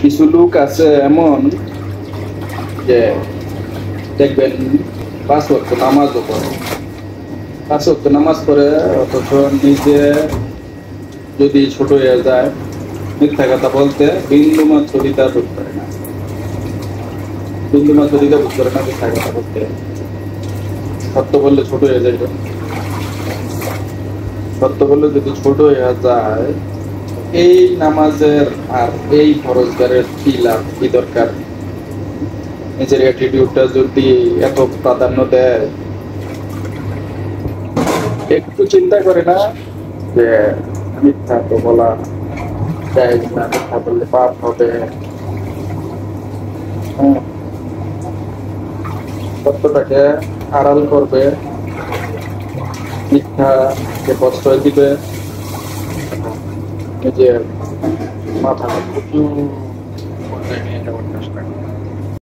কিছু লোক আছে এমন যে দেখবেন 5 ওয়াক্ত নামাজও পড়ে, 5 ওয়াক্ত নামাজ পড়ে, অথচ নিজে যদি ছোট হয়ে যায় মিথ্যা কথা বলতে বিন্দু মাত্র দ্বিধা বোধ করে না, বিন্দু মাত্র দ্বিধা বোধ করে না মিথ্যা কথা বলতে। সত্য বললে ছোট হয়ে যাবে, সত্য বললে যদি ছোট হয়ে যায়, এই নামাজের আর এই ফরজগারের কি লাভ, কি দরকার? নিজের অ্যাটিটিউডটা যদি এত প্রাধান্য দেয়, একটু চিন্তা করে না যে মিথ্যা তো বলা যায় না, মিথ্যা বললে পাপ হবে। হ্যাঁ, সত্যটাকে আড়াল করবে, মিথ্যাকে প্রশ্রয় দিবে, নিজের মাথা উঁচু করে নিয়ে যাওয়ার চেষ্টা করবে।